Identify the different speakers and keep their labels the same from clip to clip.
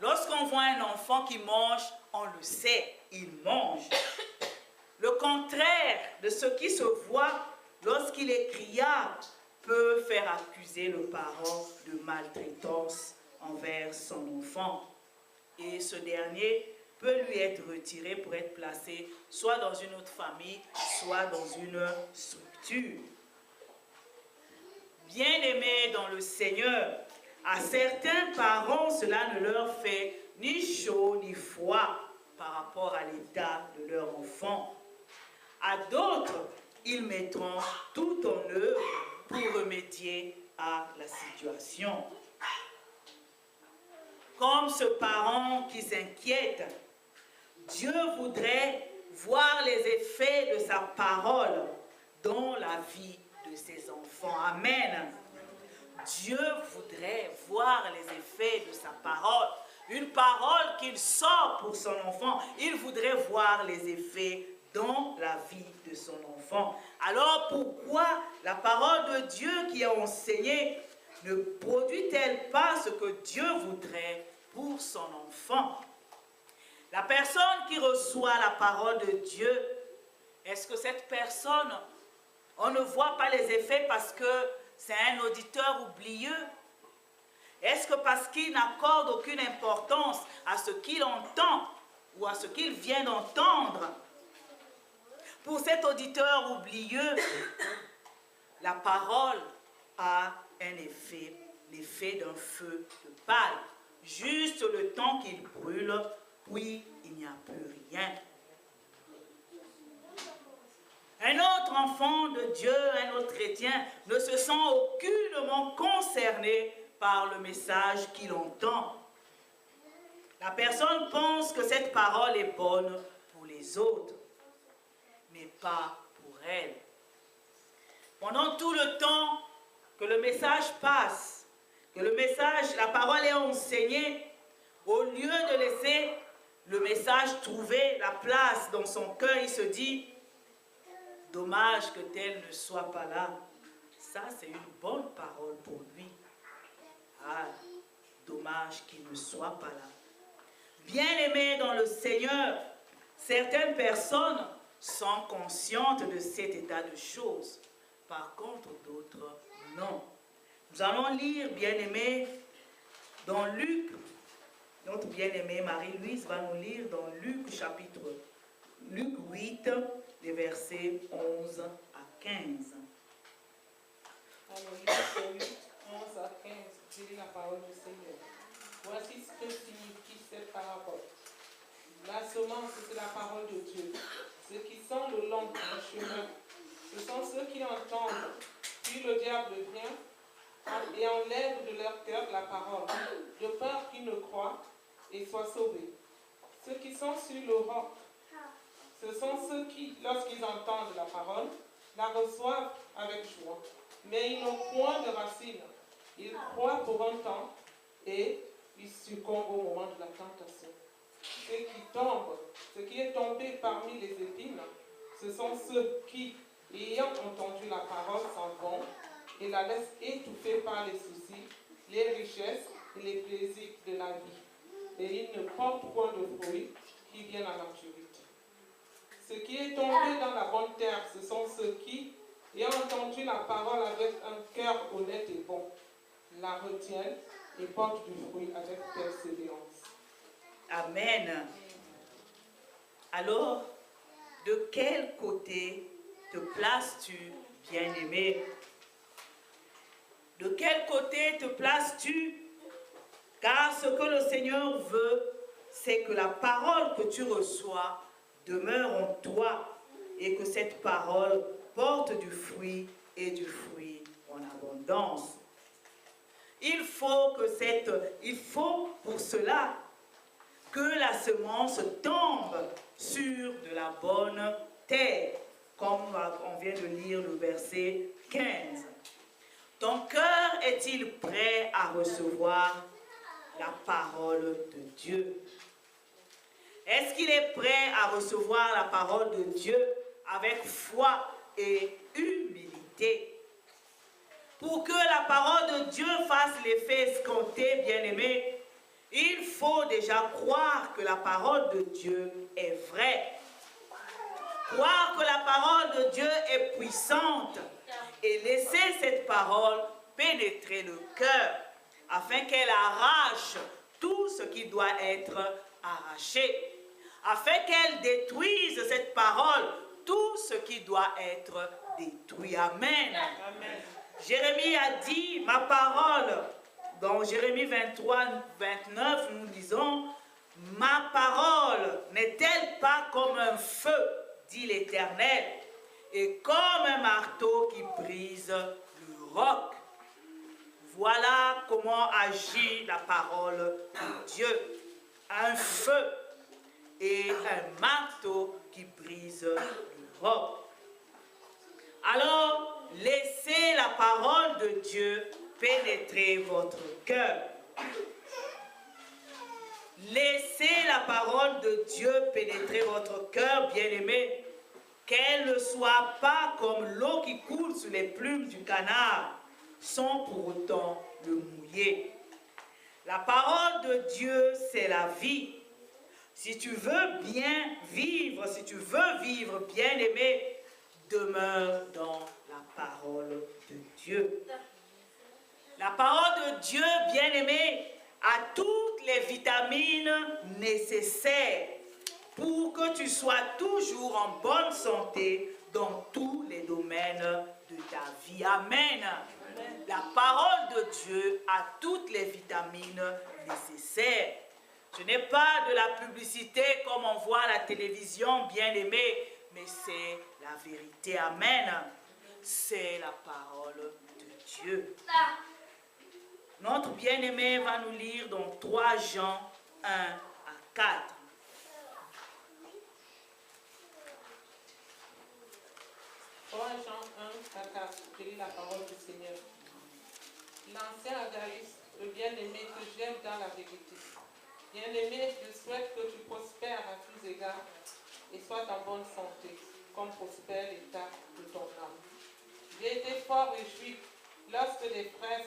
Speaker 1: Lorsqu'on voit un enfant qui mange, on le sait, il mange. Le contraire de ce qui se voit lorsqu'il est criard peut faire accuser le parent de maltraitance envers son enfant. Et ce dernier peut lui être retiré pour être placé soit dans une autre famille, soit dans une structure. Bien-aimés dans le Seigneur, à certains parents, cela ne leur fait ni chaud ni froid par rapport à l'état de leur enfant. À d'autres, ils mettront tout en œuvre pour remédier à la situation. Comme ce parent qui s'inquiète, Dieu voudrait voir les effets de sa parole dans la vie de ses enfants. Amen. Dieu voudrait voir les effets de sa parole. Une parole qu'il sort pour son enfant. Il voudrait voir les effets dans la vie de son enfant. Alors pourquoi la parole de Dieu qui est enseignée ne produit-elle pas ce que Dieu voudrait pour son enfant? La personne qui reçoit la parole de Dieu, est-ce que cette personne, on ne voit pas les effets parce que c'est un auditeur oublieux? Est-ce que parce qu'il n'accorde aucune importance à ce qu'il entend ou à ce qu'il vient d'entendre? Pour cet auditeur oublieux, la parole a un effet, l'effet d'un feu de paille. Juste le temps qu'il brûle, puis il n'y a plus rien. Un autre enfant de Dieu, un autre chrétien, ne se sent aucunement concerné par le message qu'il entend. La personne pense que cette parole est bonne pour les autres, mais pas pour elle. Pendant tout le temps que le message passe, que le message, la parole est enseignée, au lieu de laisser le message trouver la place dans son cœur, il se dit, dommage que tel ne soit pas là. Ça, c'est une bonne parole pour lui. Ah, dommage qu'il ne soit pas là. Bien-aimés dans le Seigneur, certaines personnes sont conscientes de cet état de choses. Par contre, d'autres, non. Nous allons lire, bien-aimés, dans Luc. Notre bien-aimée Marie-Louise va nous lire dans Luc, chapitre Luc 8, les versets 11 à 15.
Speaker 2: Alors, Luc 8, 11 à 15, je lis la parole du Seigneur. Voici ce que signifie cette parabole. La semence, c'est la parole de Dieu. Ceux qui sont le long du chemin, ce sont ceux qui entendent. Puis le diable vient et enlève de leur cœur la parole, de peur qu'ils ne croient et soient sauvés. Ceux qui sont sur le roc, ce sont ceux qui, lorsqu'ils entendent la parole, la reçoivent avec joie. Mais ils n'ont point de racines. Ils croient pour un temps et ils succombent au moment de la tentation. Ce qui est tombé parmi les épines, ce sont ceux qui, ayant entendu la parole, s'en vont et la laissent étouffer par les soucis, les richesses et les plaisirs de la vie. Et ils ne portent point de fruits qui viennent à maturité. Ce qui est tombé dans la bonne terre, ce sont ceux qui, ayant entendu la parole avec un cœur honnête et bon, la retiennent et portent du fruit avec persévérance.
Speaker 1: Amen. Alors, de quel côté te places-tu, bien-aimé? De quel côté te places-tu? Car ce que le Seigneur veut, c'est que la parole que tu reçois demeure en toi et que cette parole porte du fruit et du fruit en abondance. Il faut pour cela que la semence tombe sur de la bonne terre, comme on vient de lire le verset 15. Ton cœur est-il prêt à recevoir la parole de Dieu? Est-ce qu'il est prêt à recevoir la parole de Dieu avec foi et humilité? Pour que la parole de Dieu fasse l'effet escompté, bien-aimé, il faut déjà croire que la parole de Dieu est vraie. Croire que la parole de Dieu est puissante et laisser cette parole pénétrer le cœur afin qu'elle arrache tout ce qui doit être arraché, afin qu'elle détruise cette parole, tout ce qui doit être détruit. Amen. Amen. Jérémie a dit, ma parole, dans Jérémie 23, 29, nous disons, ma parole n'est-elle pas comme un feu, dit l'Éternel, et comme un marteau qui brise le roc. Voilà comment agit la parole de Dieu. Un feu et un marteau qui brise le roc. Alors, laissez la parole de Dieu pénétrer votre cœur. Laissez la parole de Dieu pénétrer votre cœur, bien-aimé, qu'elle ne soit pas comme l'eau qui coule sur les plumes du canard, sans pour autant le mouiller. La parole de Dieu, c'est la vie. Si tu veux bien vivre, si tu veux vivre, bien-aimé, demeure dans la parole de Dieu. La parole de Dieu, bien-aimé, a toutes les vitamines nécessaires pour que tu sois toujours en bonne santé dans tous les domaines de ta vie. Amen. Amen. La parole de Dieu a toutes les vitamines nécessaires. Ce n'est pas de la publicité comme on voit à la télévision, bien-aimé, mais c'est la vérité. Amen. C'est la parole de Dieu. Notre bien-aimé va nous lire dans 3 Jean 1 à 4.
Speaker 2: Jean 1 à 4, je lis la parole du Seigneur. L'ancien Agaïs, le bien-aimé que j'aime dans la vérité. Bien-aimé, je souhaite que tu prospères à tous égards et sois en bonne santé, comme prospère l'état de ton âme. J'ai été fort réjoui lorsque les frères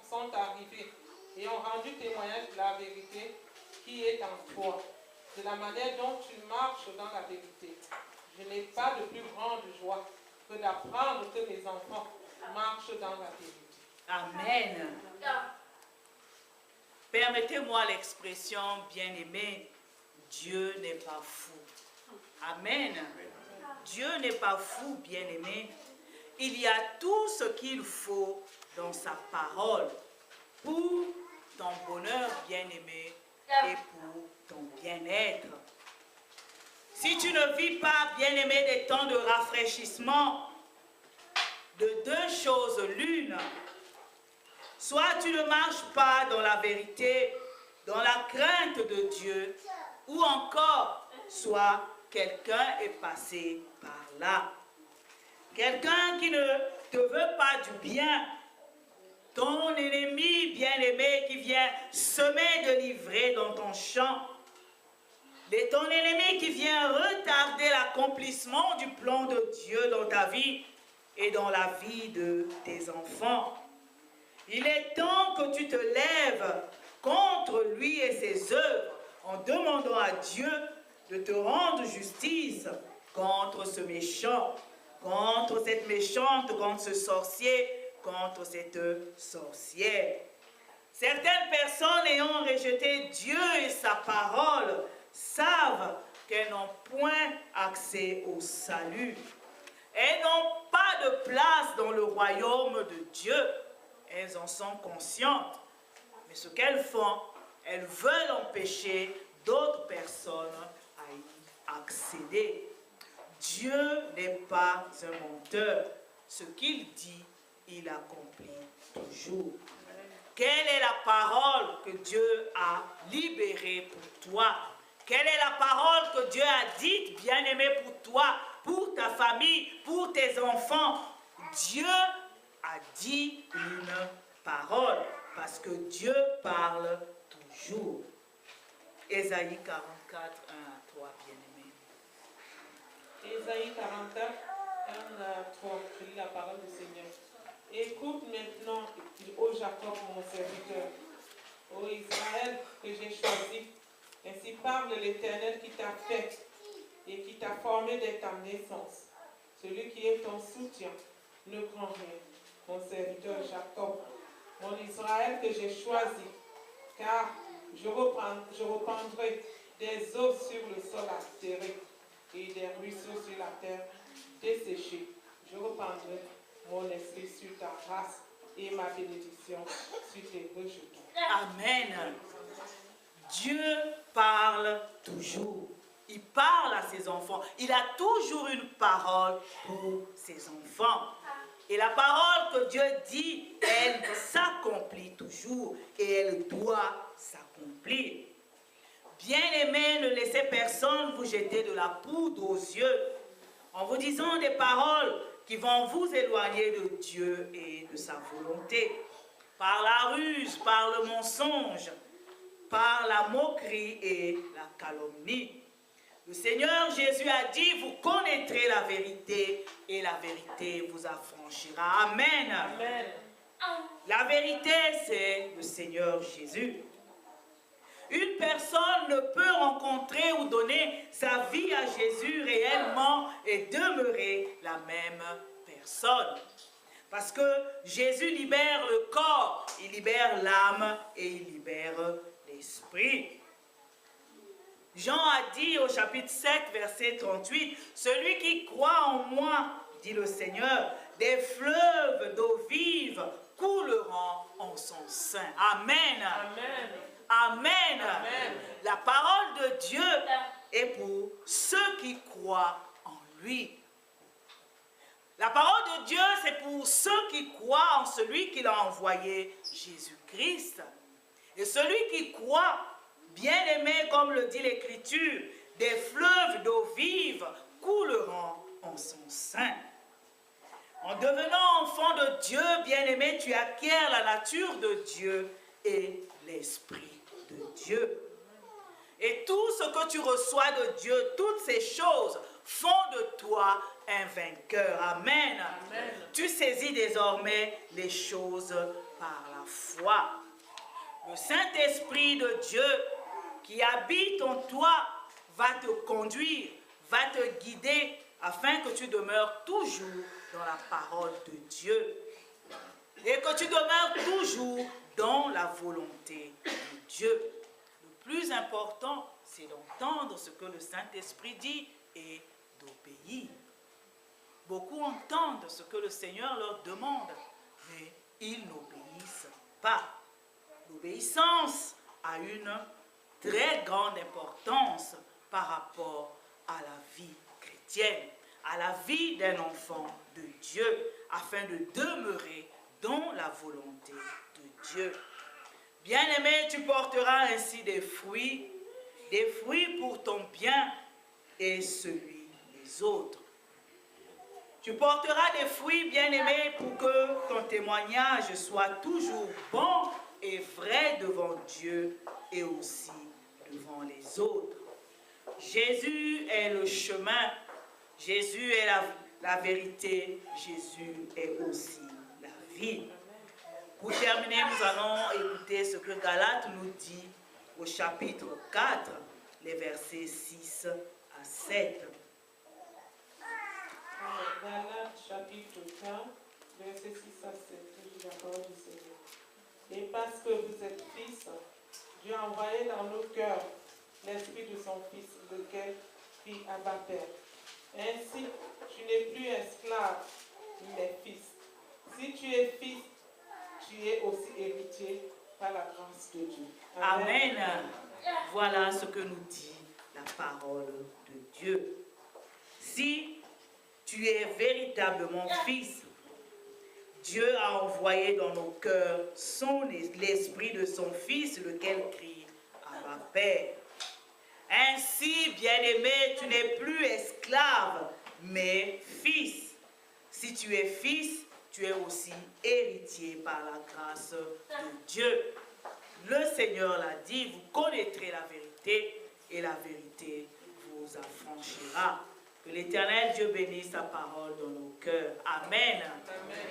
Speaker 2: sont arrivés et ont rendu témoignage de la vérité qui est en toi, de la manière dont tu marches dans la vérité. Je n'ai pas de plus grande joie que d'apprendre que mes enfants marchent dans la vérité.
Speaker 1: Amen. Permettez-moi l'expression, bien-aimé, Dieu n'est pas fou. Amen. Dieu n'est pas fou, bien-aimé. Il y a tout ce qu'il faut dans sa parole pour ton bonheur, bien-aimé, et pour ton bien-être. Si tu ne vis pas, bien-aimé, des temps de rafraîchissement, de 2 choses l'une, soit tu ne marches pas dans la vérité, dans la crainte de Dieu, ou encore, soit quelqu'un est passé par là. Quelqu'un qui ne te veut pas du bien, ton ennemi bien-aimé qui vient semer de l'ivraie dans ton champ, et ton ennemi qui vient retarder l'accomplissement du plan de Dieu dans ta vie et dans la vie de tes enfants. Il est temps que tu te lèves contre lui et ses œuvres en demandant à Dieu de te rendre justice contre ce méchant, contre cette méchante, contre ce sorcier, contre cette sorcière. Certaines personnes ayant rejeté Dieu et sa parole savent qu'elles n'ont point accès au salut. Elles n'ont pas de place dans le royaume de Dieu. Elles en sont conscientes. Mais ce qu'elles font, elles veulent empêcher d'autres personnes à y accéder. Dieu n'est pas un menteur. Ce qu'il dit, il accomplit toujours. Quelle est la parole que Dieu a libérée pour toi? Quelle est la parole que Dieu a dite, bien-aimé, pour toi, pour ta famille, pour tes enfants? Dieu a dit une parole, parce que Dieu parle toujours. Ésaïe 44, 1 à 3, bien-aimé.
Speaker 2: Ésaïe 44, 1 à 3, je lis la parole du Seigneur. Écoute maintenant, ô Jacob, mon serviteur, Ô Israël, que j'ai choisi. Ainsi parle l'Éternel qui t'a fait et qui t'a formé dès ta naissance. Celui qui est ton soutien, ne crains rien. Mon serviteur Jacob, mon Israël que j'ai choisi, car je reprendrai des eaux sur le sol altéré et des ruisseaux sur la terre desséchée. Je reprendrai mon esprit sur ta race et ma bénédiction sur tes rejetons.
Speaker 1: Amen. Dieu parle toujours. Il parle à ses enfants. Il a toujours une parole pour ses enfants. Et la parole que Dieu dit, elle s'accomplit toujours et elle doit s'accomplir. Bien-aimés, ne laissez personne vous jeter de la poudre aux yeux en vous disant des paroles qui vont vous éloigner de Dieu et de sa volonté. Par la ruse, par le mensonge, par la moquerie et la calomnie. Le Seigneur Jésus a dit, vous connaîtrez la vérité et la vérité vous affranchira. Amen.
Speaker 2: Amen.
Speaker 1: La vérité, c'est le Seigneur Jésus. Une personne ne peut rencontrer ou donner sa vie à Jésus réellement et demeurer la même personne. Parce que Jésus libère le corps, il libère l'âme et il libère l'esprit. Jean a dit au chapitre 7, verset 38, « Celui qui croit en moi, dit le Seigneur, des fleuves d'eau vive couleront en son sein. » Amen.
Speaker 2: Amen.
Speaker 1: Amen.
Speaker 2: Amen.
Speaker 1: La parole de Dieu est pour ceux qui croient en lui. La parole de Dieu, c'est pour ceux qui croient en celui qu'il a envoyé, Jésus-Christ. Et celui qui croit, bien-aimé, comme le dit l'Écriture, des fleuves d'eau vive couleront en son sein. En devenant enfant de Dieu, bien-aimé, tu acquiers la nature de Dieu et l'Esprit de Dieu. Et tout ce que tu reçois de Dieu, toutes ces choses font de toi un vainqueur. Amen.
Speaker 2: Amen.
Speaker 1: Tu saisis désormais les choses par la foi. Le Saint-Esprit de Dieu qui habite en toi va te conduire, va te guider afin que tu demeures toujours dans la parole de Dieu et que tu demeures toujours dans la volonté de Dieu. Le plus important, c'est d'entendre ce que le Saint-Esprit dit et d'obéir. Beaucoup entendent ce que le Seigneur leur demande, mais ils n'obéissent pas. L'obéissance a une très grande importance par rapport à la vie chrétienne, à la vie d'un enfant de Dieu, afin de demeurer dans la volonté de Dieu. Bien-aimé, tu porteras ainsi des fruits pour ton bien et celui des autres. Tu porteras des fruits, bien-aimé, pour que ton témoignage soit toujours bon et vrai devant Dieu et aussi devant les autres. Jésus est le chemin, Jésus est la vérité, Jésus est aussi la vie. Pour terminer, nous allons écouter ce que Galates nous dit au chapitre 4, les versets 6 à 7.
Speaker 2: Galates chapitre 4, versets 6 à 7, je dis la parole du Seigneur. Et parce que vous êtes fils, Dieu a envoyé dans nos cœurs l'esprit de son Fils, lequel crie Abba Père. Ainsi, tu n'es plus esclave, mais fils. Si tu es fils, tu es aussi héritier par la grâce de Dieu.
Speaker 1: Amen. Voilà ce que nous dit la parole de Dieu. Si tu es véritablement fils, Dieu a envoyé dans nos cœurs l'esprit de son Fils, lequel crie Abba Père. Ainsi, bien-aimé, tu n'es plus esclave, mais fils. Si tu es fils, tu es aussi héritier par la grâce de Dieu. Le Seigneur l'a dit, vous connaîtrez la vérité et la vérité vous affranchira. Que l'Éternel Dieu bénisse sa parole dans nos cœurs. Amen.
Speaker 2: Amen.